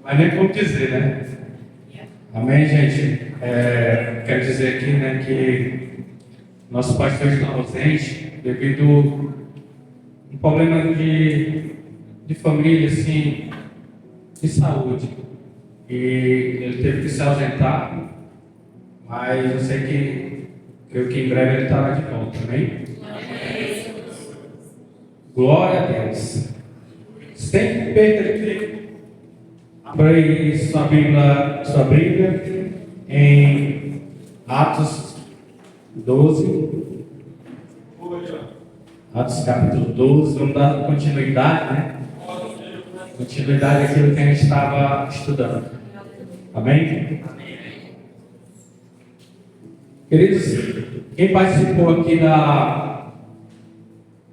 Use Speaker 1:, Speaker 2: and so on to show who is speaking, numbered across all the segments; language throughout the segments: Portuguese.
Speaker 1: Mas nem como dizer, né? Amém, gente? Quero dizer aqui, né, que nosso pastor está ausente devido a um problema de família, assim, de saúde. E ele teve que se ausentar, mas eu sei que creio que em breve ele estará de volta, amém? Glória a Deus. Sem perda de tempo, abra aí sua Bíblia em Atos 12. Atos capítulo 12. Vamos dar continuidade, né? Continuidade àquilo que a gente estava estudando. Amém? Queridos, quem participou aqui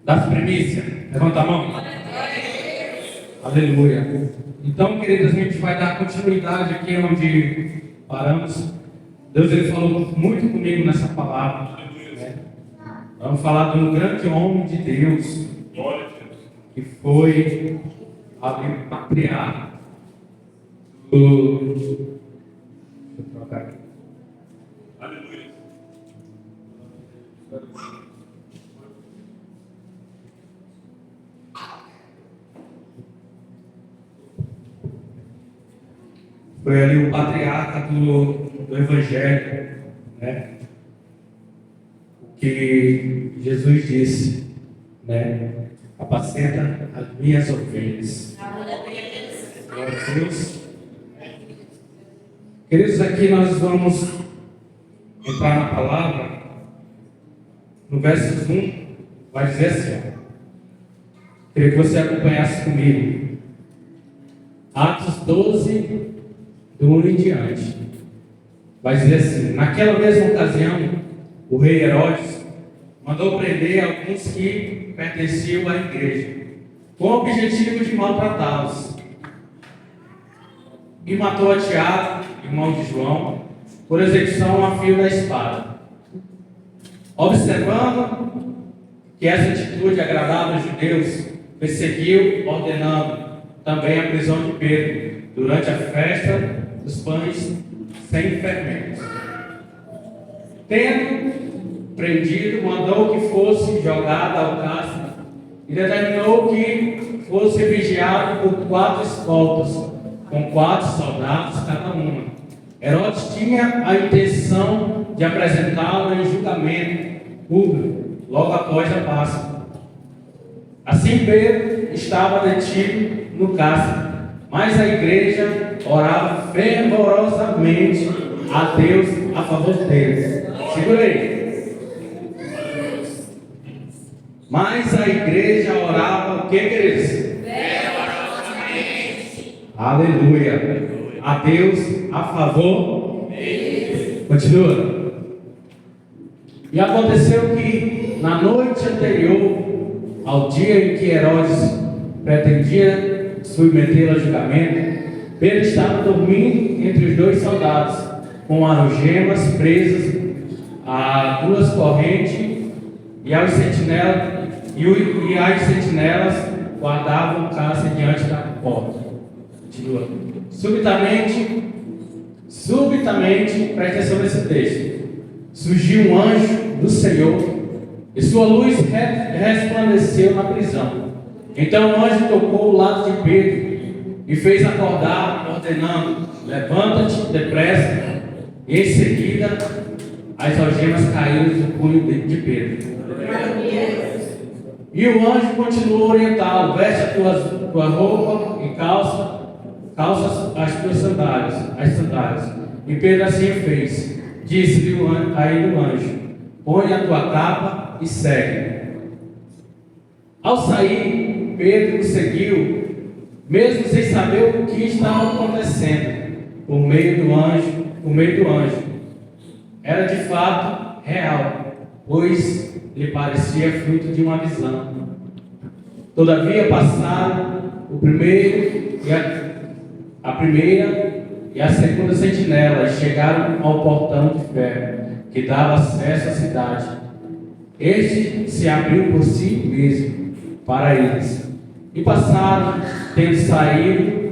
Speaker 1: das primícias? Levanta a mão. Aleluia. Então, queridos, a gente vai dar continuidade aqui onde paramos. Deus ele falou muito comigo nessa palavra. Né? Vamos falar de um grande homem de Deus que foi patriarca Deixa eu trocar aqui.
Speaker 2: Aleluia.
Speaker 1: Foi ali o patriarca do Evangelho, né? O que Jesus disse, né? Apacenta as minhas ovelhas. Glória a Deus. Queridos, aqui nós vamos entrar na palavra. No verso 1, vai dizer assim, ó. Queria que você acompanhasse comigo. Atos 12, do 1 em diante. Vai dizer assim: naquela mesma ocasião, o rei Herodes mandou prender alguns que pertenciam à igreja, com o objetivo de maltratá-los. E matou a Tiago, irmão de João, por execução a fio da espada. Observando que essa atitude agradava aos judeus, perseguiu, ordenando também a prisão de Pedro, durante a festa dos pães sem fermentos. Tendo prendido, mandou que fosse jogado ao cárcere e determinou que fosse vigiado por 4 escoltas, com 4 soldados cada uma. Herodes tinha a intenção de apresentá-lo em julgamento público logo após a Páscoa. Assim Pedro estava detido no cárcere, mas a igreja orava fervorosamente a Deus a favor deles. Segura aí. Mas a igreja orava o que, queridos? Fervorosamente. Aleluia. A Deus a favor deles. Continua. E aconteceu que na noite anterior ao dia em que Herodes pretendia submetê-lo a julgamento, Pedro estava dormindo entre os 2 soldados, com algemas presas a 2 correntes, e as sentinelas guardavam o cárcere diante da porta. Continua. Subitamente, preste atenção nesse texto, surgiu um anjo do Senhor, e sua luz resplandeceu na prisão. Então o anjo tocou o lado de Pedro e fez acordar, ordenando: levanta-te depressa. E em seguida as algemas caíram do punho de Pedro. E o anjo continuou a orientá-lo: veste a tua roupa e calça as tuas sandálias, as sandálias. E Pedro assim fez. Disse-lhe aí o anjo: põe a tua capa e segue. Ao sair, Pedro o seguiu, mesmo sem saber o que estava acontecendo, por meio do anjo. Era de fato real, pois lhe parecia fruto de uma visão. Todavia passaram a primeira e a segunda sentinela e chegaram ao portão de ferro que dava acesso à cidade. Este se abriu por si mesmo para eles. E passaram, tendo saído,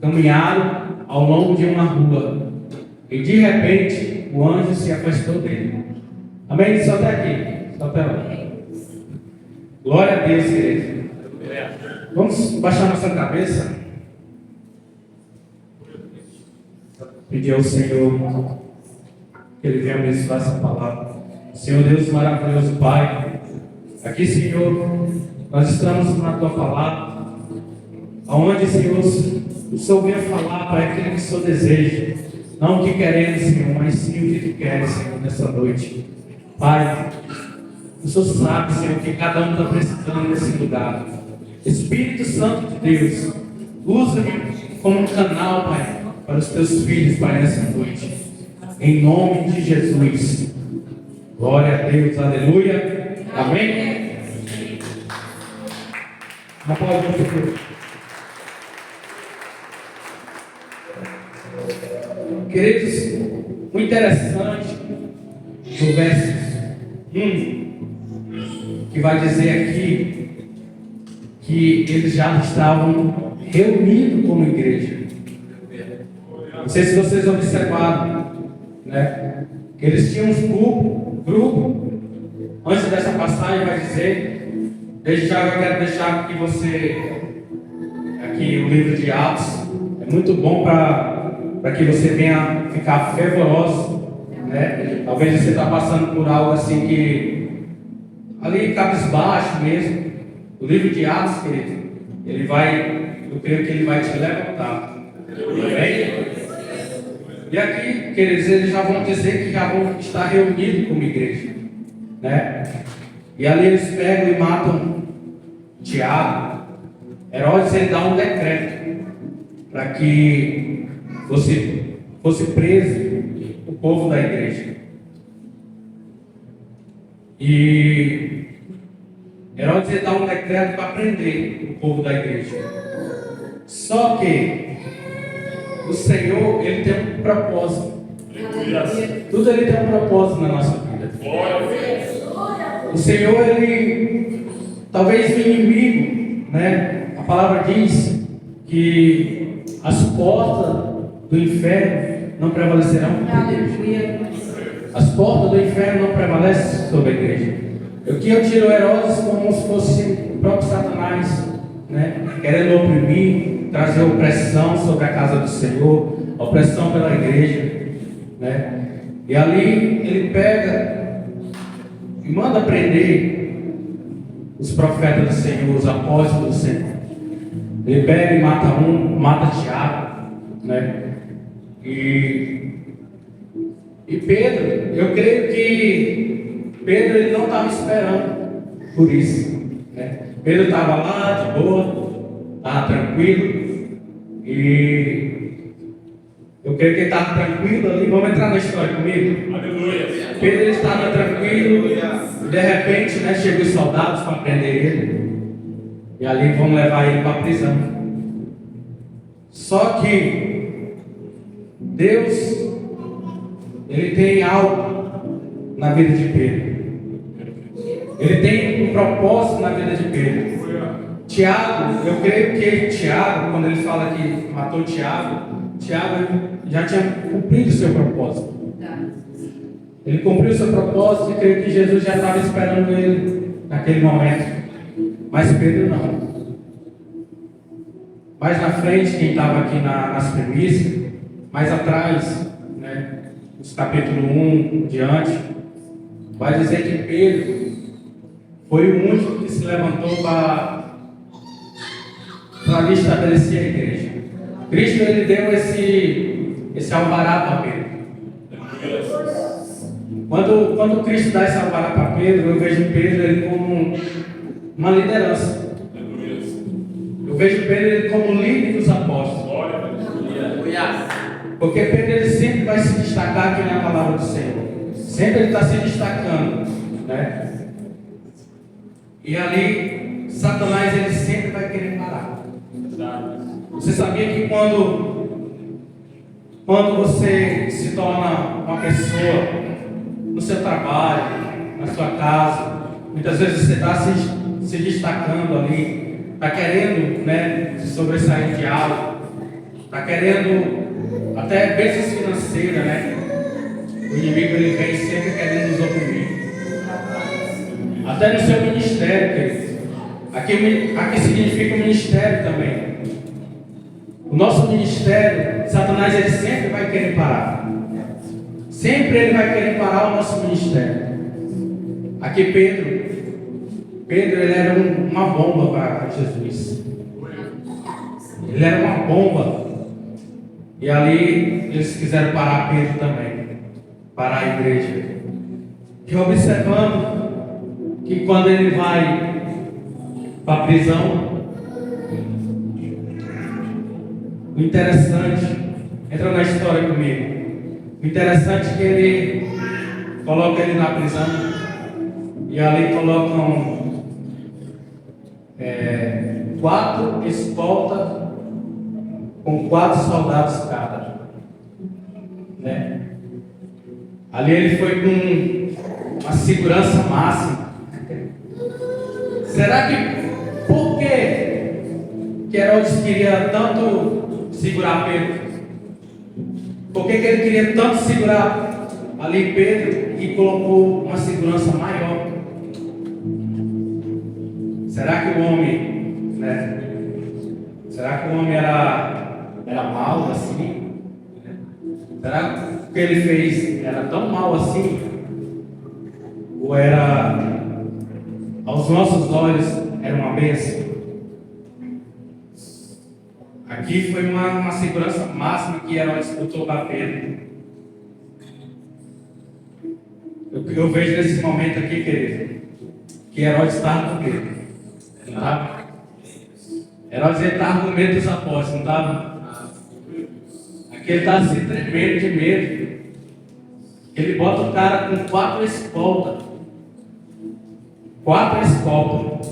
Speaker 1: caminharam ao longo de uma rua e de repente o anjo se afastou dele. Amém? Só até aqui, só até lá. Glória a Deus, querido. Vamos baixar nossa cabeça. Pedir ao Senhor que Ele venha abençoar essa palavra. Senhor Deus maravilhoso, Pai, aqui, Senhor, nós estamos na Tua palavra, aonde, Senhor, o Senhor venha falar, Pai, aquilo que o Senhor deseja, não o que queremos, Senhor, mas sim o que Tu queres, Senhor, nessa noite. Pai, o Senhor sabe, Senhor, que cada um está precisando nesse lugar. Espírito Santo de Deus, usa-me como um canal, Pai, para os Teus filhos, Pai, nessa noite. Em nome de Jesus. Glória a Deus, aleluia. Amém? Não pode, por favor. Queridos, o interessante do verso 1, que vai dizer aqui que eles já estavam reunidos como igreja. Não sei se vocês observaram, né? Que eles tinham um grupo. Antes dessa passagem vai dizer, desde já eu quero deixar que você, aqui o livro de Atos, é muito bom para que você venha ficar fervoroso, né? Talvez você está passando por algo assim que, ali cabisbaixo mesmo. O livro de Atos, querido, eu creio que ele vai te levantar. Amém? E aqui, queridos, eles já vão dizer que já vão estar reunidos como igreja, né? E ali eles pegam e matam Tiago. Herodes, ele dá um decreto para que fosse preso o povo da igreja. E Herodes, ele dá um decreto para prender o povo da igreja. Só que o Senhor, Ele tem um propósito. Tudo Ele tem um propósito na nossa vida. O Senhor, Ele, talvez o inimigo, né? A palavra diz que as portas do inferno não prevalecerão contra a igreja. As portas do inferno não prevalecem sobre a igreja. Aqui eu tiro Herodes como se fosse o próprio Satanás, né? Querendo oprimir, trazer opressão sobre a casa do Senhor, opressão pela igreja, né? E ali ele pega e manda prender os profetas do Senhor, os apóstolos do Senhor. Ele pega e mata Tiago, né? E Pedro, eu creio que Pedro, ele não estava esperando por isso, né? Pedro estava lá de boa, estava tranquilo, e eu creio que ele estava tranquilo ali. Vamos entrar na história comigo?
Speaker 2: Aleluia.
Speaker 1: Pedro, ele estava tranquilo, e de repente, né, chegam os soldados para prender ele, e ali vão levar ele para a prisão. Só que Deus, Ele tem algo na vida de Pedro. Ele tem um propósito na vida de Pedro. Tiago, eu creio que Tiago, quando ele fala que matou Tiago já tinha cumprido o seu propósito. Ele cumpriu o seu propósito e creio que Jesus já estava esperando ele naquele momento. Mas Pedro não. Mais na frente, quem estava aqui nas premissas, mais atrás, né, nos capítulo 1 diante, vai dizer que Pedro foi o único que se levantou para ali estabelecer a igreja. Cristo, ele deu esse alvará para Pedro. Quando Cristo dá esse alvará para Pedro, eu vejo Pedro ele como uma liderança. Eu vejo Pedro ele como líder dos apóstolos. Porque Pedro ele sempre vai se destacar aqui na palavra do Senhor. Sempre ele está se destacando, né? E ali, Satanás ele sempre vai querer parar. Você sabia que quando você se torna uma pessoa no seu trabalho, na sua casa, muitas vezes você está se destacando ali, está querendo, né, se sobressair de algo. está querendo até bênçãos financeiras, né? O inimigo ele vem sempre querendo nos oprimir. Até no seu ministério, queridos. Aqui significa o ministério também. O nosso ministério, Satanás ele sempre vai querer parar. Sempre ele vai querer parar o nosso ministério. Aqui Pedro ele era uma bomba para Jesus. Ele era uma bomba. E ali eles quiseram parar Pedro também. Parar a igreja. E observando que quando ele vai para a prisão, o interessante, entra na história comigo. O interessante é que ele coloca ele na prisão e ali colocam 4 escoltas com 4 soldados cada, né? Ali ele foi com uma segurança máxima. Será que por que Herodes queria tanto segurar Pedro? Por que ele queria tanto segurar ali Pedro e colocou uma segurança maior? Será que o homem, né? Será que o homem era mau assim? Será que o que ele fez era tão mal assim? Ou era, aos nossos olhos, era uma bênção? Aqui foi uma segurança máxima que Herodes botou para Pedro. Eu vejo nesse momento aqui, querido, que Herodes estava com Pedro. Não estava? Herodes estava com medo dos apóstolos, não estava? Aqui ele estava se tremendo de medo. Ele bota o cara com 4 escoltas. 4 escoltas.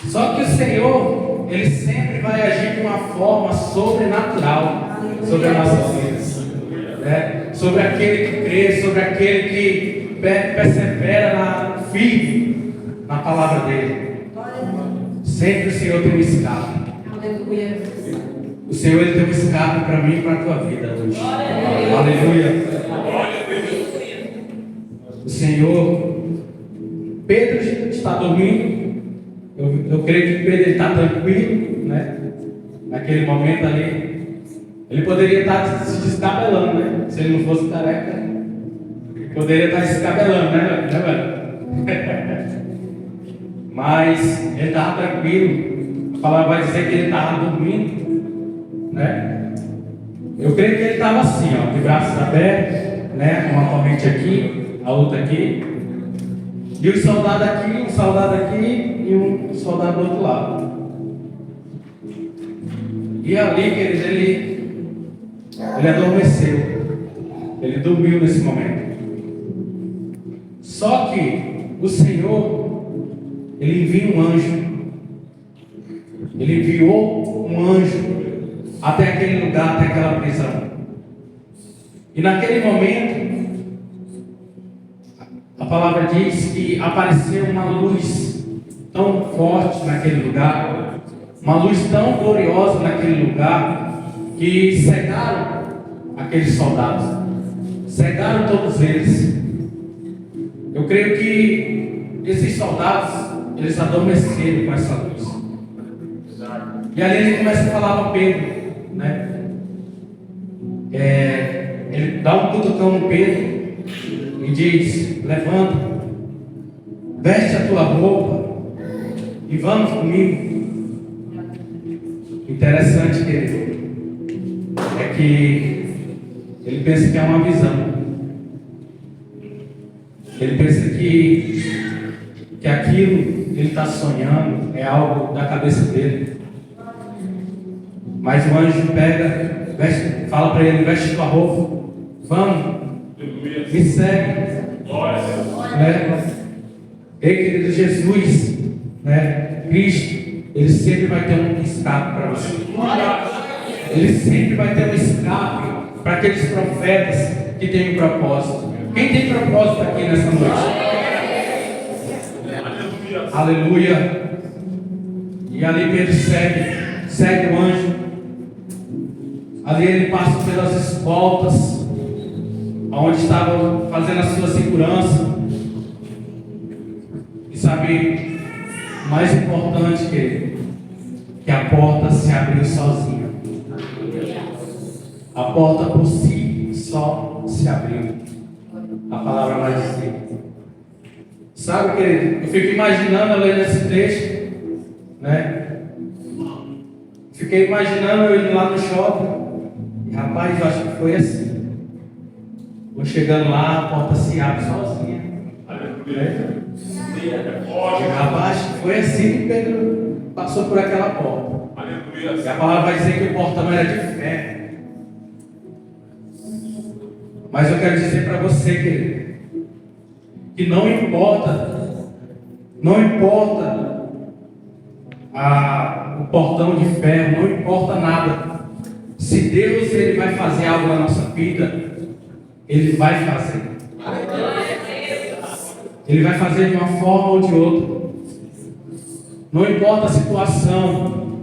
Speaker 1: Só que o Senhor, Ele sempre vai agir de uma forma sobrenatural sobre as nossas vidas, né? Sobre aquele que crê, sobre aquele que persevera firme na palavra dele. Sempre o Senhor tem um escape. O Senhor ele tem um escape para mim e para a tua vida hoje. Aleluia. O Senhor, Pedro está dormindo. Eu creio que Pedro está tranquilo, né? Naquele momento ali. Ele poderia estar se descabelando, né? Se ele não fosse careca, ele poderia estar se descabelando, né, velho? Mas ele estava tranquilo. A palavra vai dizer que ele estava dormindo, né? Eu creio que ele estava assim, ó, de braços abertos, né? Uma corrente aqui, a outra aqui. E um soldado aqui e um soldado do outro lado. E ali, queridos, ele adormeceu. Ele dormiu nesse momento. Só que o Senhor, Ele envia um anjo. Ele enviou um anjo até aquele lugar, até aquela prisão. E naquele momento, a palavra diz que apareceu uma luz tão forte naquele lugar, uma luz tão gloriosa naquele lugar, que cegaram aqueles soldados, cegaram todos eles. Eu creio que esses soldados, eles adormeceram com essa luz. E ali ele começa a falar para Pedro, né? Ele dá um cutucão no Pedro e diz: levanta, veste a tua roupa e vamos comigo. Interessante, querido, é que ele pensa que é uma visão. Ele pensa que aquilo que ele está sonhando é algo da cabeça dele. Mas o anjo pega, veste, fala para ele: veste tua roupa, vamos, me segue. Né? Ei, querido, Jesus, né? Cristo, Ele sempre vai ter um escape para você. Ele sempre vai ter um escape para aqueles profetas que têm um propósito. Quem tem propósito aqui nessa noite? Aleluia. E ali Pedro segue o anjo. Ali ele passa pelas escoltas, onde estavam fazendo a sua segurança. E sabe, o mais importante que a porta se abriu sozinha. A porta por si só se abriu. A palavra vai dizer. Sabe, querido, eu fico imaginando lendo esse texto, né? Fiquei imaginando eu indo lá no shopping. E rapaz, eu acho que foi assim. Vou chegando lá, a porta se abre sozinha. Né? E rapaz, acho que foi assim que Pedro passou por aquela porta. E a palavra vai dizer que o portão era de ferro. Mas eu quero dizer para você, querido, que não importa o portão de ferro, não importa nada. Se Deus ele vai fazer algo na nossa vida, Ele vai fazer. Ele vai fazer de uma forma ou de outra. Não importa a situação,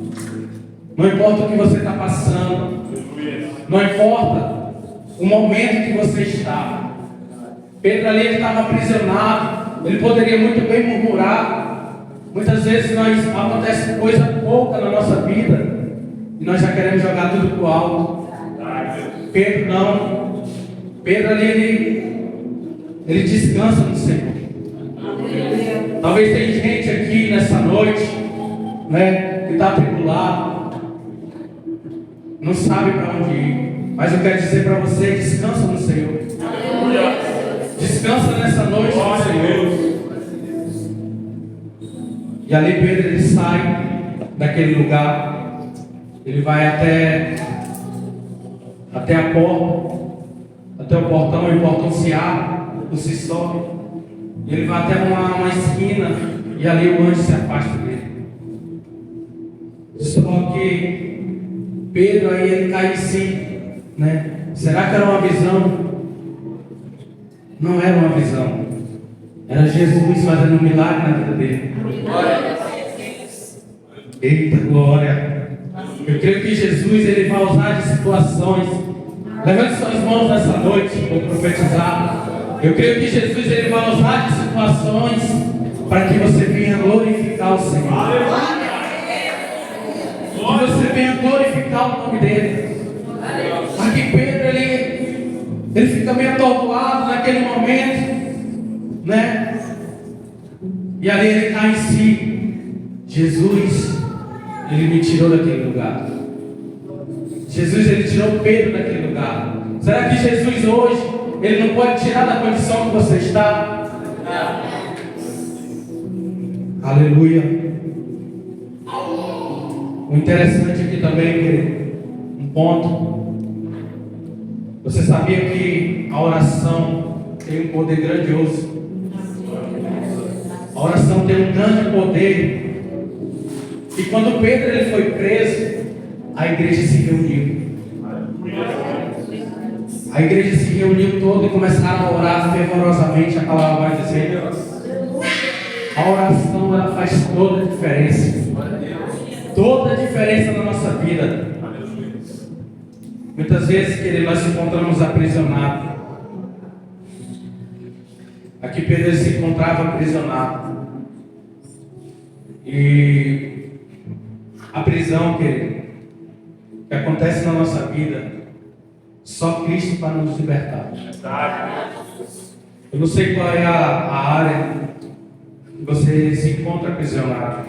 Speaker 1: não importa o que você está passando, não importa o momento que você está. Pedro ali estava aprisionado, ele poderia muito bem murmurar. Muitas vezes acontece coisa pouca na nossa vida e nós já queremos jogar tudo para o alto. Pedro não. Pedro ali ele descansa no Senhor. Talvez tem gente aqui nessa noite, né, que está atribulado, não sabe para onde ir. Mas eu quero dizer para você, descansa no Senhor. Descansa nessa noite no Senhor. E ali Pedro ele sai daquele lugar. Ele vai até a porta, até o portão, e o portão se abre, por si só. E ele vai até uma esquina, e ali o anjo se afasta dele. Só que Pedro aí ele cai em si, né? Será que era uma visão? Não era uma visão. Era Jesus fazendo um milagre na vida dele. Eita glória! Eu creio que Jesus ele vai usar de situações. Levante suas mãos nessa noite, vou profetizar. Eu creio que Jesus ele vai usar de situações para que você venha glorificar o Senhor. Que você venha glorificar o nome dele. Para que Pedro ele fica meio atordoado naquele momento, né? E ali ele cai em si. Jesus, ele me tirou daquele lugar. Jesus, ele tirou Pedro daquele lugar. Será que Jesus hoje, ele não pode tirar da condição que você está? Aleluia. O interessante aqui também, querido, um ponto. Você sabia que a oração tem um poder grandioso? A oração tem um grande poder. E quando Pedro ele foi preso, a igreja se reuniu. A igreja se reuniu toda e começaram a orar fervorosamente. A palavra vai dizer: a oração ela faz toda a diferença. Toda a diferença na nossa vida. Muitas vezes, querido, nós nos encontramos aprisionados. Aqui Pedro se encontrava aprisionado. E a prisão, querido, que acontece na nossa vida, só Cristo para nos libertar. Eu não sei qual é a área que você se encontra aprisionado,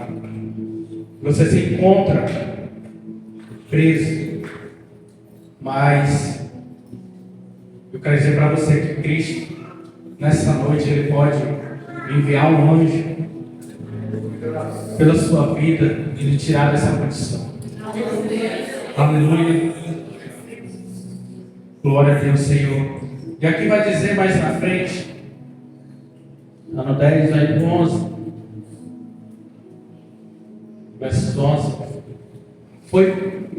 Speaker 1: que você se encontra preso, mas eu quero dizer para você que Cristo, nessa noite, Ele pode enviar um anjo pela sua vida e lhe tirar dessa condição. Aleluia. Glória a Deus, Senhor. E aqui vai dizer mais na frente, lá no 10, aí no 11, versos 11.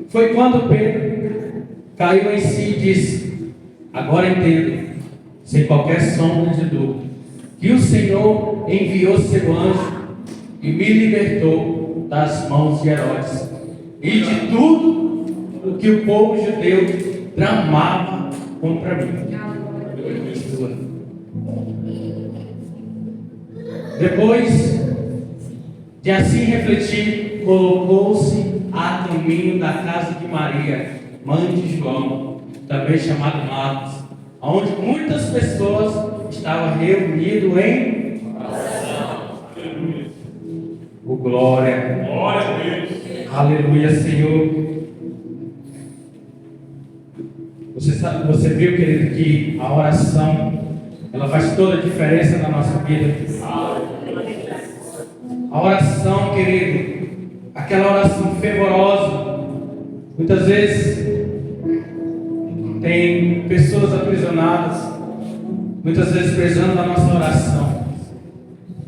Speaker 1: Foi quando Pedro caiu em si e disse: agora entendo, sem qualquer sombra de dúvida, que o Senhor enviou seu anjo e me libertou das mãos de Herodes e de tudo o que o povo judeu tramava contra mim. Depois de assim refletir, colocou-se a caminho da casa de Maria, mãe de João, também chamado Marcos, onde muitas pessoas estavam reunidas em o glória.
Speaker 2: Glória a Deus.
Speaker 1: Aleluia, Senhor. Você viu, querido, que a oração ela faz toda a diferença na nossa vida. A oração, querido, aquela oração fervorosa, muitas vezes tem pessoas aprisionadas, muitas vezes precisando da nossa oração,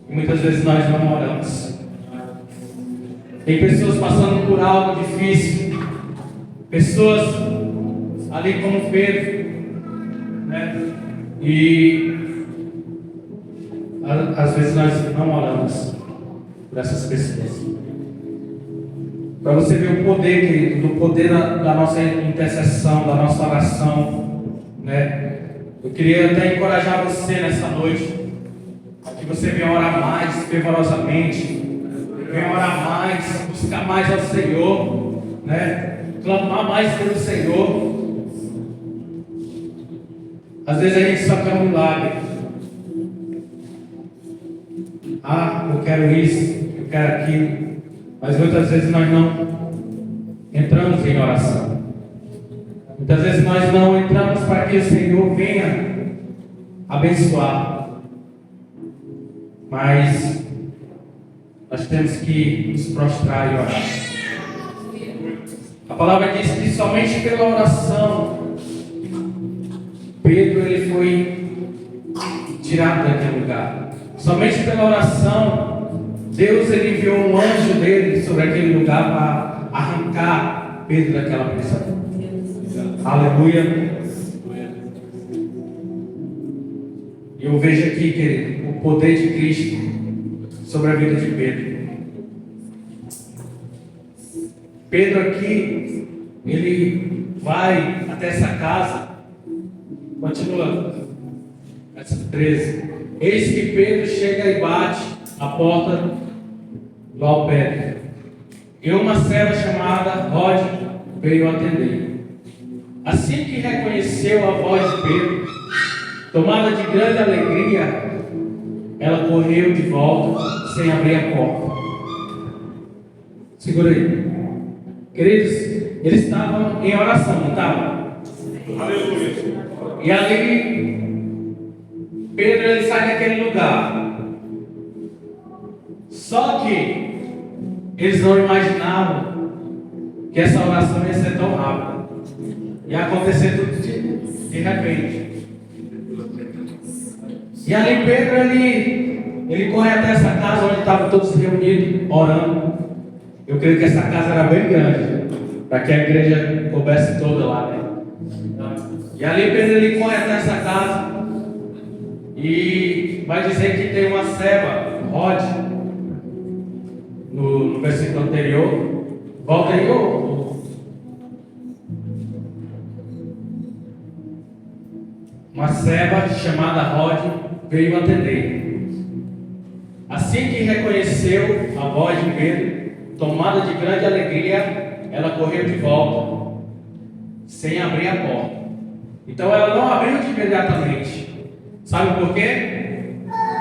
Speaker 1: e muitas vezes nós não oramos. Tem pessoas passando por algo difícil, pessoas ali como Pedro, né? E às vezes nós não oramos por essas pessoas. Para você ver o poder, querido, do poder da nossa intercessão, da nossa oração, né? Eu queria até encorajar você nessa noite, que você venha orar mais fervorosamente, venha orar mais, buscar mais ao Senhor, né? Clamar mais pelo Senhor. Às vezes a gente só quer um milagre. Ah, eu quero isso, eu quero aquilo. Mas muitas vezes nós não entramos em oração. Muitas vezes nós não entramos para que o Senhor venha abençoar. Mas nós temos que nos prostrar e orar. A palavra diz que somente pela oração Pedro ele foi tirado daquele lugar. Somente pela oração Deus ele enviou um anjo dele sobre aquele lugar para arrancar Pedro daquela prisão. Aleluia. E eu vejo aqui, querido, o poder de Cristo sobre a vida de Pedro. Pedro aqui, ele vai até essa casa. Continua. Verso 13. Eis que Pedro chega e bate a porta do alpendre. E uma serva chamada Rode veio atender. Assim que reconheceu a voz de Pedro, tomada de grande alegria, ela correu de volta sem abrir a porta. Segura aí. Queridos, eles estavam em oração, não estavam?
Speaker 2: Aleluia.
Speaker 1: E ali, Pedro ele sai daquele lugar. Só que eles não imaginavam que essa oração ia ser tão rápida. Ia acontecer tudo de repente. E ali Pedro ele corre até essa casa onde estavam todos reunidos, orando. Eu creio que essa casa era bem grande, para que a igreja coubesse toda lá, né? E ali Pedro ele corre até essa casa e vai dizer que tem uma serva, Rode, no versículo anterior. Volta aí, uma serva chamada Rode veio atender. Assim que reconheceu a voz de Pedro, tomada de grande alegria, ela correu de volta, sem abrir a porta. Então ela não abriu de imediatamente. Sabe por quê?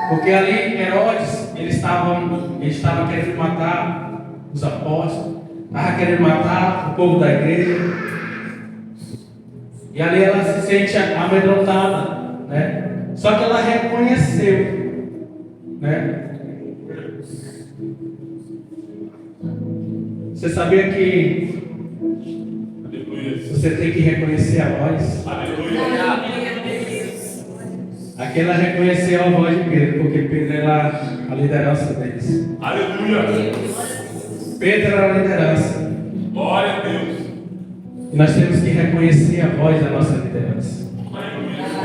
Speaker 1: Porque ali Herodes, ele estava querendo matar os apóstolos, estava querendo matar o povo da igreja. E ali ela se sente amedrontada, né? Só que ela reconheceu, né? Você sabia que você tem que reconhecer a voz? Aqui ela reconheceu a voz de Pedro, porque Pedro era a liderança deles.
Speaker 2: Aleluia.
Speaker 1: Pedro era a liderança.
Speaker 2: Glória a Deus.
Speaker 1: E nós temos que reconhecer a voz da nossa liderança.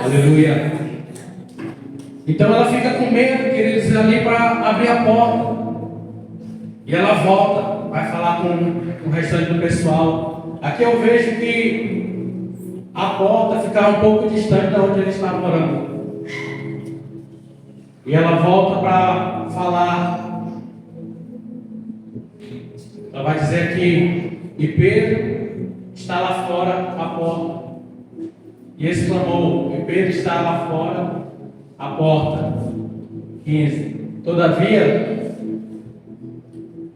Speaker 1: Aleluia. Então ela fica com medo, queridos, ali para abrir a porta. E ela volta, vai falar com o restante do pessoal. aqui eu vejo que a porta ficava um pouco distante de onde ele estava morando. E ela volta para falar. Ela vai dizer aqui: e Pedro está lá fora à porta. E exclamou: e Pedro está lá fora à porta. 15. Todavia,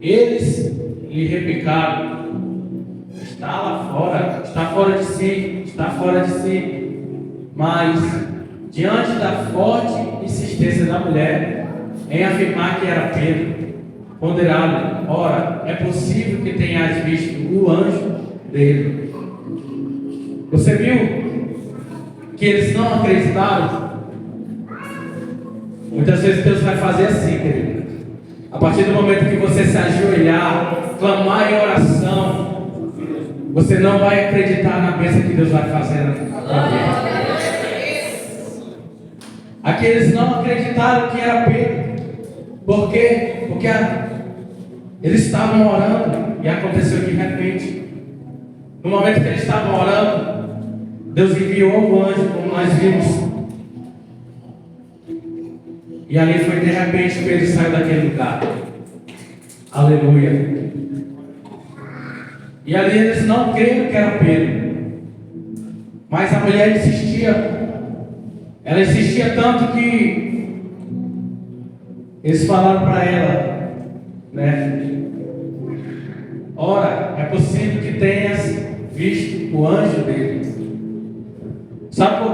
Speaker 1: eles lhe replicaram: está lá fora, está fora de si, está fora de si. Mas, diante da forte insistência da mulher em afirmar que era Pedro, ponderaram: ora, é possível que tenhas visto o anjo dele. Você viu que eles não acreditaram? Muitas vezes Deus vai fazer assim, querido. A partir do momento que você se ajoelhar, clamar em oração, você não vai acreditar na bênção que Deus vai fazer na tua vida. Aqui eles não acreditaram que era Pedro. Por quê? Porque eles estavam orando e aconteceu de repente. No momento que eles estavam orando, Deus enviou o anjo, como nós vimos. E ali foi de repente Pedro saiu daquele lugar. Aleluia. E ali eles não creram que era Pedro. Mas a mulher insistia. Ela insistia tanto que eles falaram para ela, né? Ora, é possível que tenhas visto o anjo dele. Sabe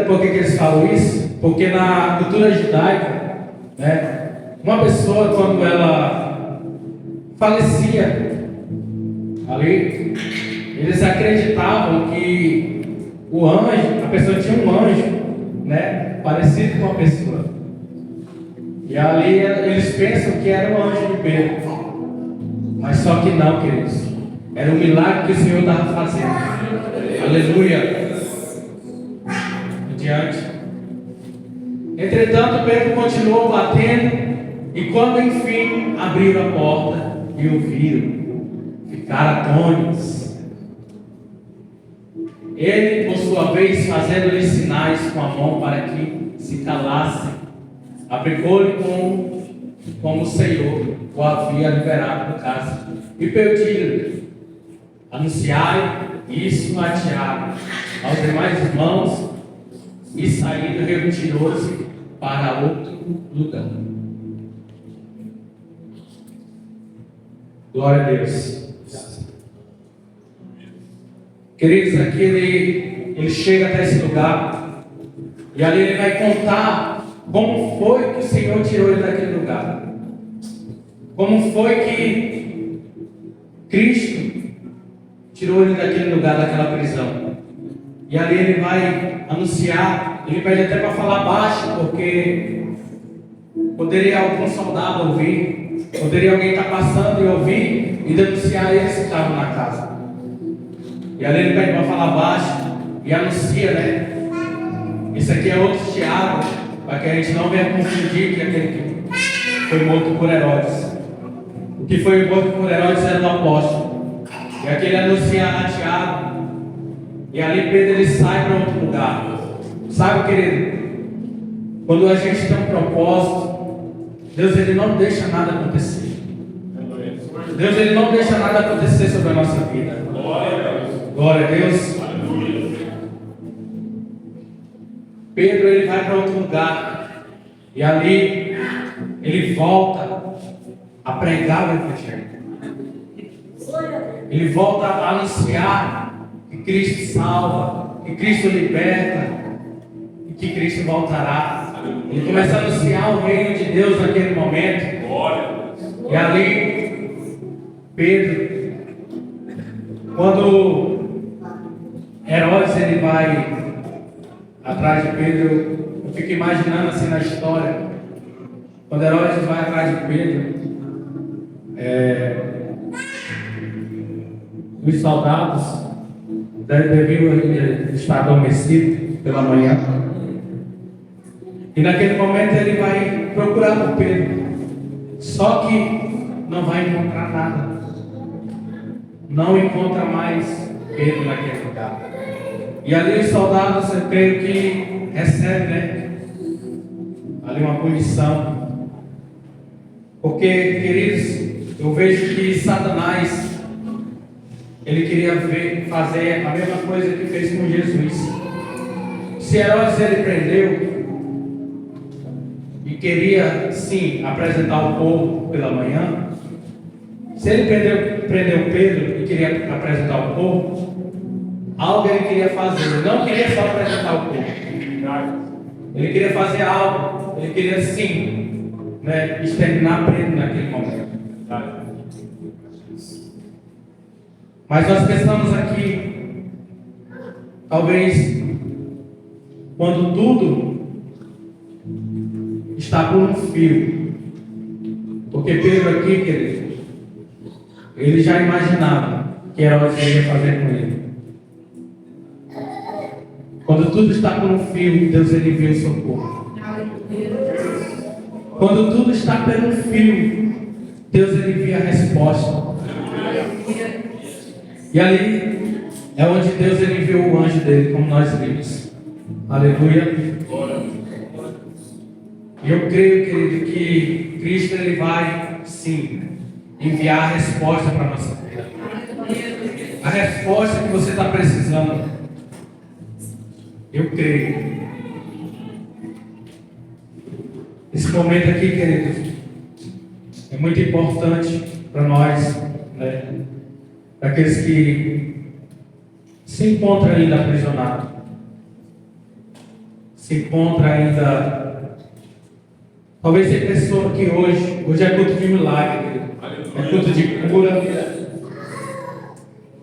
Speaker 1: por que eles falam isso? Porque na cultura judaica, né, uma pessoa, quando ela falecia ali, eles acreditavam que o anjo, a pessoa tinha um anjo, né, parecido com a pessoa. E ali eles pensam que era o anjo de Pedro. Mas só que não, queridos. Era um milagre que o Senhor estava fazendo. Aleluia. Adiante. Entretanto, Pedro continuou batendo. E quando enfim abriram a porta e o viram, ficaram atônitos. Ele, por sua vez, fazendo-lhe sinais com a mão para que se calasse, aplicou-lhe como o Senhor o havia liberado do casa. E pediu-lhe: anunciai isso a Tiago, aos demais irmãos, e saindo retirou-se para outro lugar. Glória a Deus. Queridos, aqui ele chega até esse lugar e ali ele vai contar como foi que o Senhor tirou ele daquele lugar. Como foi que Cristo tirou ele daquele lugar, daquela prisão. E ali ele vai anunciar, ele pede até para falar baixo, porque poderia algum soldado ouvir, poderia alguém estar passando e ouvir e denunciar eles que estavam na casa. E ali ele pede para falar baixo e anuncia, né? Isso aqui é outro Tiago, para que a gente não venha confundir que aquele que foi morto por Herodes. O que foi morto por Herodes era do apóstolo. E aqui ele anuncia a Tiago. E ali Pedro ele sai para outro lugar. Sabe, querido? Quando a gente tem um propósito, Deus ele não deixa nada acontecer. Deus ele não deixa nada acontecer sobre a nossa vida. Glória a Deus. Pedro ele vai para outro lugar. E ali ele volta a pregar o Evangelho. Ele volta a anunciar que Cristo salva, que Cristo liberta e que Cristo voltará. Ele começa a anunciar o reino de Deus naquele momento. E ali Pedro, quando Herodes ele vai atrás de Pedro, eu fico imaginando assim na história, quando Herodes vai atrás de Pedro, os soldados deviam estar adormecidos pela manhã, e naquele momento ele vai procurar por Pedro, só que não vai encontrar nada, não encontra mais Pedro naquele lugar. E ali os soldados, eu creio que recebem, né? Ali uma punição. Porque, queridos, eu vejo que Satanás, ele queria fazer a mesma coisa que fez com Jesus. Se Herodes ele prendeu e queria sim apresentar o povo pela manhã, se ele prendeu Pedro e queria apresentar o povo, algo ele queria fazer. Ele não queria só apresentar o povo, ele queria fazer algo. Ele queria sim, né, exterminar Pedro naquele momento. Mas nós pensamos aqui, talvez, quando tudo está por um fio. Porque Pedro aqui, querido, ele já imaginava que Herodes iria fazer com ele. Quando tudo está por um fio, Deus ele envia o socorro. Quando tudo está por um fio, Deus ele envia a resposta. E ali é onde Deus ele enviou o anjo dele, como nós vimos. Aleluia. E eu creio, querido, que Cristo ele vai, sim, enviar a resposta para a nossa vida. A resposta que você está precisando. Eu creio. Esse momento aqui, queridos, é muito importante para nós, né? Para aqueles que se encontram ainda aprisionados, se encontram ainda. Talvez tem pessoa que hoje é culto de milagre, querido. É culto de cura.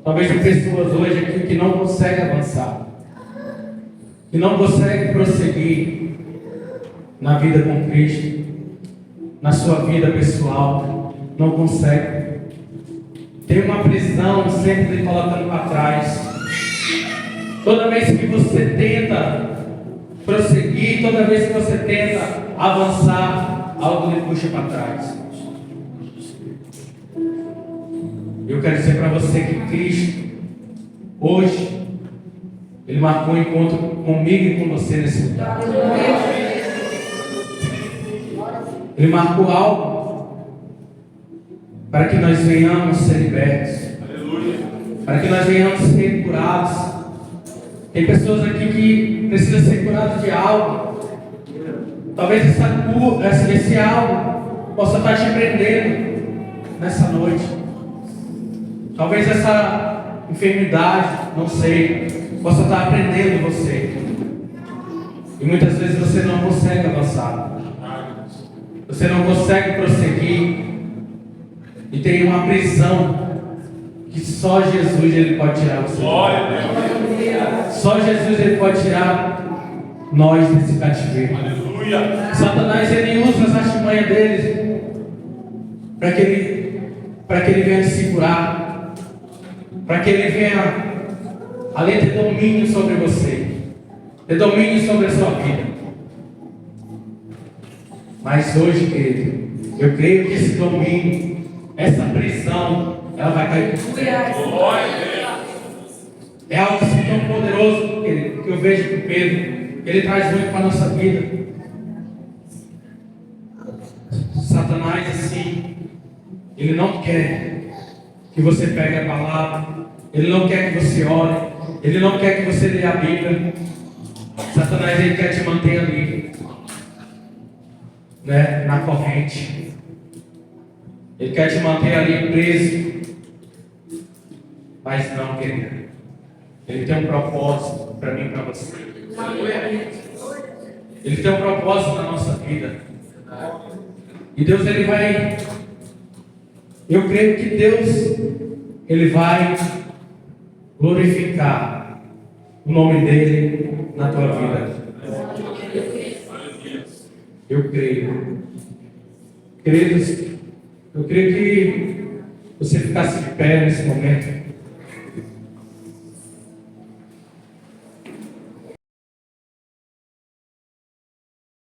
Speaker 1: Talvez tem pessoas hoje aqui que não conseguem avançar, que não conseguem prosseguir na vida com Cristo, na sua vida pessoal, não consegue. Tem uma prisão sempre lhe colocando para trás. Toda vez que você tenta prosseguir, toda vez que você tenta avançar, algo lhe puxa para trás. Eu quero dizer para você que Cristo, hoje, Ele marcou um encontro comigo e com você nesse lugar. Ele marcou algo para que nós venhamos ser libertos, para que nós venhamos ser curados. Tem pessoas aqui que precisam ser curadas de algo. Talvez esse algo possa estar te prendendo nessa noite. Talvez essa enfermidade, não sei, possa estar prendendo você. E muitas vezes você não consegue avançar. Você não consegue prosseguir. E tem uma prisão que só Jesus ele pode tirar você. Só Jesus ele pode tirar nós desse cativeiro. Aleluia. Satanás ele usa as artimanhas dele para que ele venha segurar, para que ele venha além de ter domínio sobre você, ter domínio sobre a sua vida. Mas hoje, querido, eu creio que esse domínio, essa prisão, ela vai cair por terra. É algo assim tão poderoso, querido, que eu vejo com Pedro, que ele traz muito para a nossa vida. Satanás, assim, ele não quer que você pegue a palavra, ele não quer que você ore, ele não quer que você leia a Bíblia. Satanás, ele quer te manter ali, né, na corrente. Ele quer te manter ali preso. Mas não, querido. Ele tem um propósito para mim e para você. Ele tem um propósito na nossa vida. E Deus, ele vai... Eu creio que Deus, ele vai glorificar o nome dele na tua vida. Eu creio. Queridos, eu creio que você ficasse de pé nesse momento.